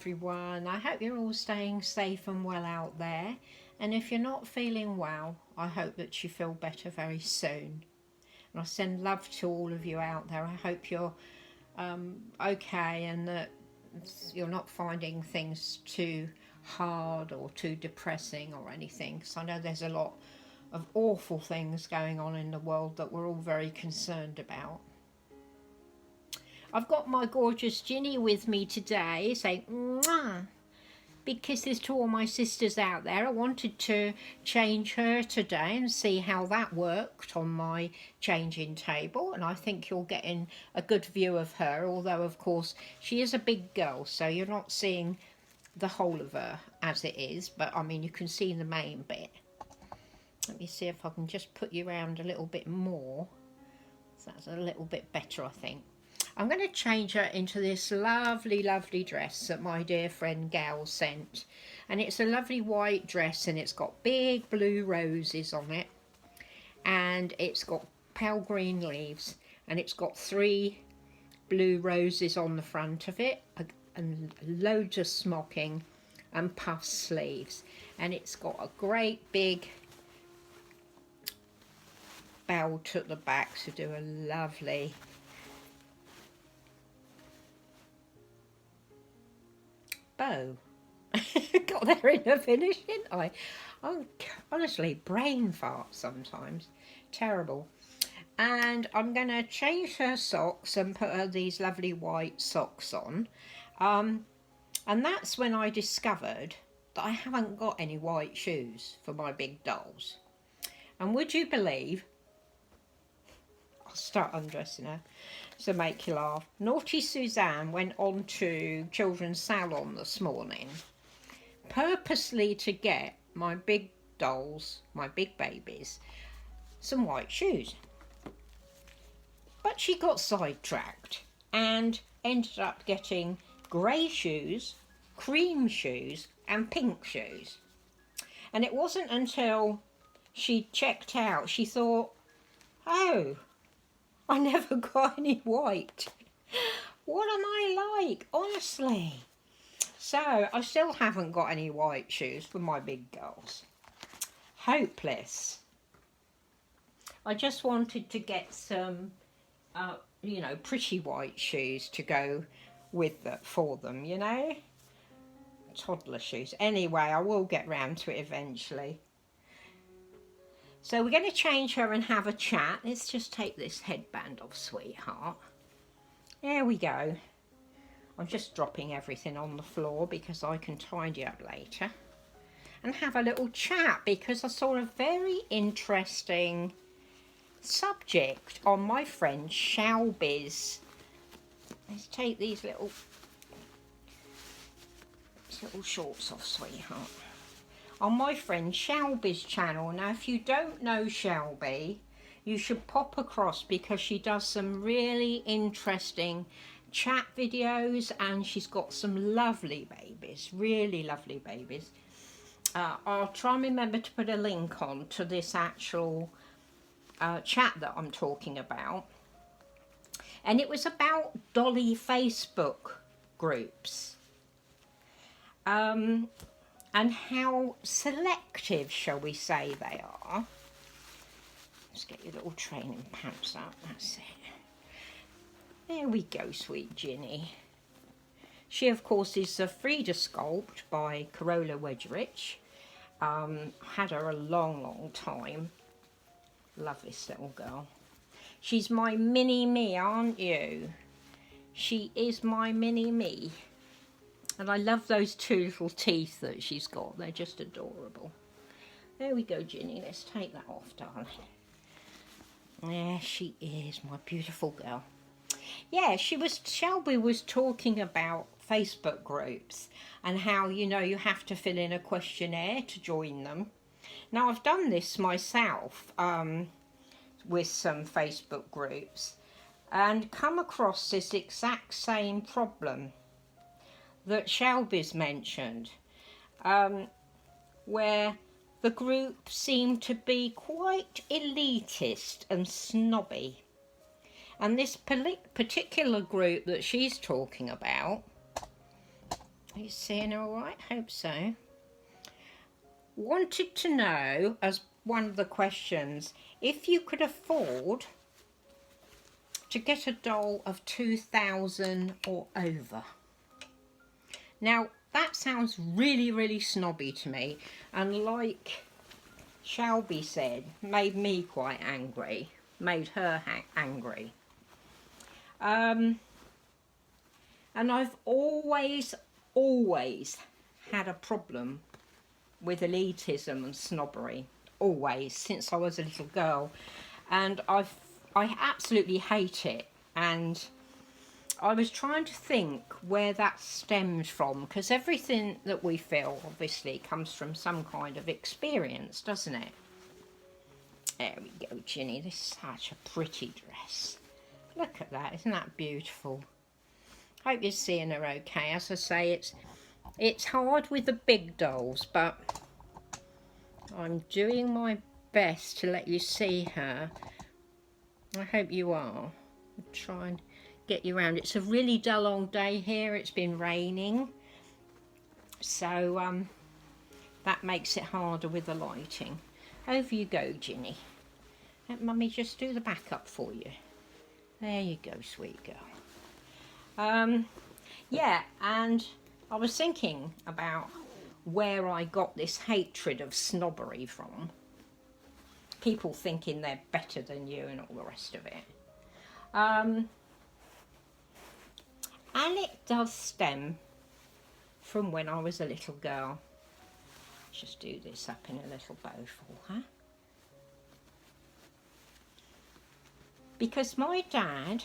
everyone. I hope you're all staying safe and well out there. And if you're not feeling well, I hope that you feel better very soon. And I send love to all of you out there. I hope you're okay and that you're not finding things too hard or too depressing or anything. Because I know there's a lot of awful things going on in the world that we're all very concerned about. I've got my gorgeous Ginny with me today, saying mwah, big kisses to all my sisters out there. I wanted to change her today and see how that worked on my changing table, and I think you're getting a good view of her, although of course she is a big girl, so you're not seeing the whole of her as it is, but I mean you can see the main bit. Let me see if I can just put you around a little bit more. So that's a little bit better, I think. I'm going to change her into this lovely, lovely dress that my dear friend Gail sent. And it's a lovely white dress and it's got big blue roses on it. And it's got pale green leaves. And it's got 3 blue roses on the front of it. And loads of smocking and puff sleeves. And it's got a great big belt at the back to do a lovely bow. Got there in the finish, didn't I? Oh, honestly, brain fart sometimes. Terrible. And I'm going to change her socks and put her these lovely white socks on. And that's when I discovered that I haven't got any white shoes for my big dolls. And would you believe, I'll start undressing her to make you laugh. Naughty Suzanne went on to Children's Salon this morning purposely to get my big dolls, my big babies, some white shoes. But she got sidetracked and ended up getting grey shoes, cream shoes and pink shoes. And it wasn't until she checked out, she thought, oh, I never got any white. What am I like, honestly? So I still haven't got any white shoes for my big girls. Hopeless. I just wanted to get some, you know, pretty white shoes to go with for them, you know? Toddler shoes. Anyway, I will get round to it eventually. So we're going to change her and have a chat. Let's just take this headband off, sweetheart. There we go. I'm just dropping everything on the floor because I can tidy up later. And have a little chat because I saw a very interesting subject on my friend Shellbea's. Let's take these little shorts off, sweetheart. On my friend Shellbea's channel. Now, if you don't know Shellbea, you should pop across because she does some really interesting chat videos and she's got some lovely babies, really lovely babies. I'll try and remember to put a link on to this actual chat that I'm talking about. And it was about dolly Facebook groups. And how selective, shall we say, they are. Let's get your little training pants up, that's it. There we go, sweet Ginny. She, of course, is a Frida sculpt by Karola Wegerich. Had her a long, long time. Love this little girl. She's my mini-me, aren't you? She is my mini-me. And I love those 2 little teeth that she's got. They're just adorable. There we go, Ginny. Let's take that off, darling. There she is, my beautiful girl. Yeah, Shellbea was talking about Facebook groups and how, you know, you have to fill in a questionnaire to join them. Now, I've done this myself with some Facebook groups and come across this exact same problem that Shellbea's mentioned, where the group seemed to be quite elitist and snobby. And this particular group that she's talking about, Are you seeing her all right? Hope so. Wanted to know, as one of the questions, if you could afford to get a doll of 2,000 or over. Now, that sounds really, really snobby to me, and like Shellbea said, made me quite angry, made her angry. And I've always had a problem with elitism and snobbery, always, since I was a little girl, and I absolutely hate it. And I was trying to think where that stems from, because everything that we feel obviously comes from some kind of experience, doesn't it? There we go, Ginny. This is such a pretty dress. Look at that, isn't that beautiful? Hope you're seeing her okay. As I say, it's hard with the big dolls, but I'm doing my best to let you see her. I hope you are. I'll try and get you around. It's a really dull old day here. It's been raining, so that makes it harder with the lighting. Over you go, Ginny. Let Mummy just do the backup for you. There you go, sweet girl. Yeah, and I was thinking about where I got this hatred of snobbery from. People thinking they're better than you and all the rest of it. And it does stem from when I was a little girl. Let's just do this up in a little bow for her. Because my dad,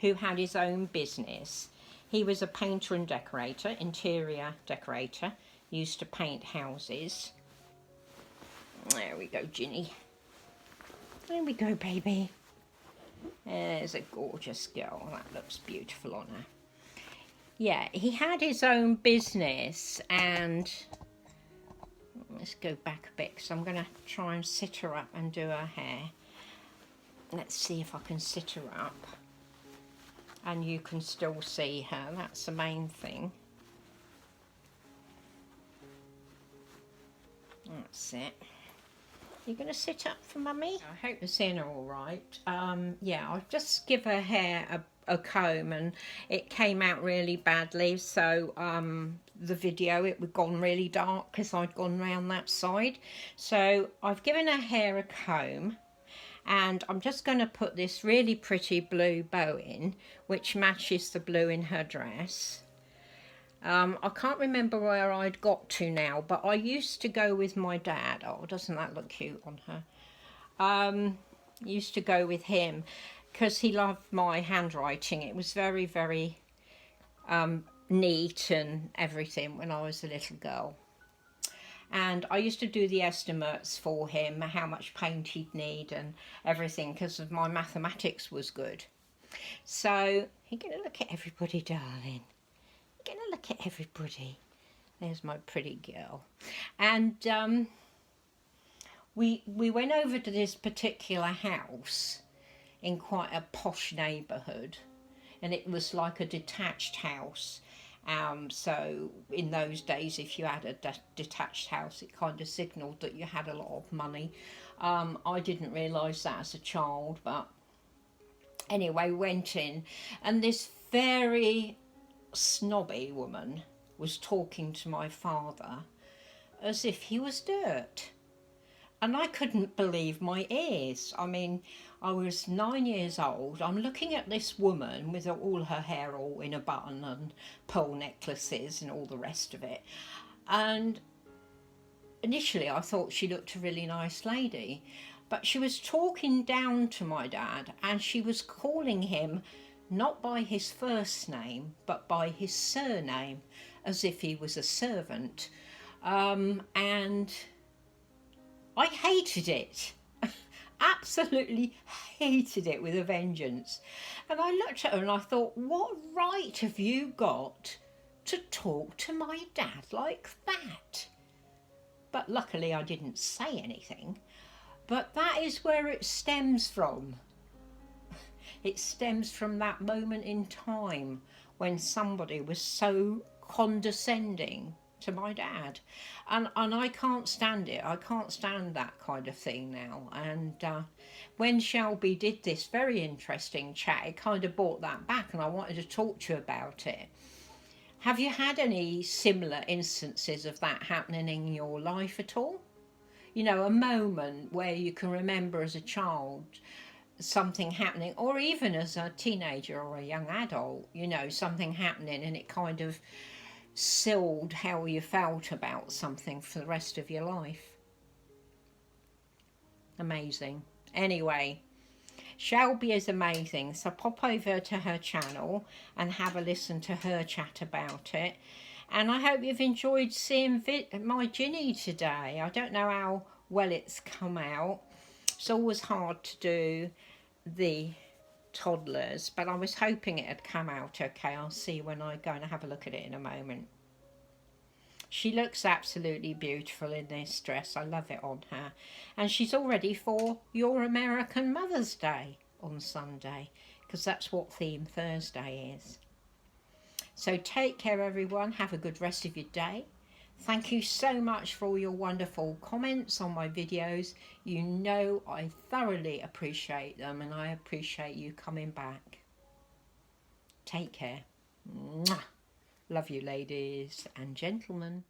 who had his own business, he was a painter and decorator, interior decorator, used to paint houses. There we go, Ginny. There we go, baby. There's a gorgeous girl. That looks beautiful on her. Yeah, he had his own business, and let's go back a bit because I'm going to try and sit her up and do her hair. Let's see if I can sit her up and you can still see her. That's the main thing. That's it. You're going to sit up for Mummy? I hope you're seeing her all right. Yeah, I'll just give her hair a comb, and it came out really badly, so the video, it was gone really dark because I'd gone round that side. So I've given her hair a comb, and I'm just going to put this really pretty blue bow in, which matches the blue in her dress. I can't remember where I'd got to now, but I used to go with my dad. Oh, doesn't that look cute on her? Used to go with him because he loved my handwriting. It was very, very neat and everything when I was a little girl. And I used to do the estimates for him, how much paint he'd need and everything, because of my mathematics was good. So, you're going to look at everybody, darling. You're going to look at everybody. There's my pretty girl. And we went over to this particular house in quite a posh neighbourhood. And it was like a detached house. So in those days, if you had a detached house, it kind of signalled that you had a lot of money. I didn't realise that as a child, but anyway, went in, and this very snobby woman was talking to my father as if he was dirt. And I couldn't believe my ears. I mean, I was 9 years old. I'm looking at this woman with all her hair all in a bun and pearl necklaces and all the rest of it. And initially I thought she looked a really nice lady. But she was talking down to my dad, and she was calling him not by his first name, but by his surname, as if he was a servant. And I hated it. Absolutely hated it with a vengeance. And I looked at her and I thought, what right have you got to talk to my dad like that? But luckily I didn't say anything. But that is where it stems from. It stems from that moment in time when somebody was so condescending to my dad, and I can't stand it. I can't stand that kind of thing now. And when Shellbea did this very interesting chat, it kind of brought that back, and I wanted to talk to you about it. Have you had any similar instances of that happening in your life at all? You know, a moment where you can remember as a child something happening, or even as a teenager or a young adult, you know, something happening and it kind of sealed how you felt about something for the rest of your life. Amazing. Anyway, Shellbea is amazing, so pop over to her channel and have a listen to her chat about it. And I hope you've enjoyed seeing my Ginny today. I don't know how well it's come out. It's always hard to do the toddlers, but I was hoping it had come out okay. I'll see when I go and have a look at it in a moment. She looks absolutely beautiful in this dress. I love it on her. And she's all ready for your American Mother's Day on Sunday, because that's what Theme Thursday is. So take care, everyone. Have a good rest of your day. Thank you so much for all your wonderful comments on my videos. You know I thoroughly appreciate them, and I appreciate you coming back. Take care. Mwah. Love you, ladies and gentlemen.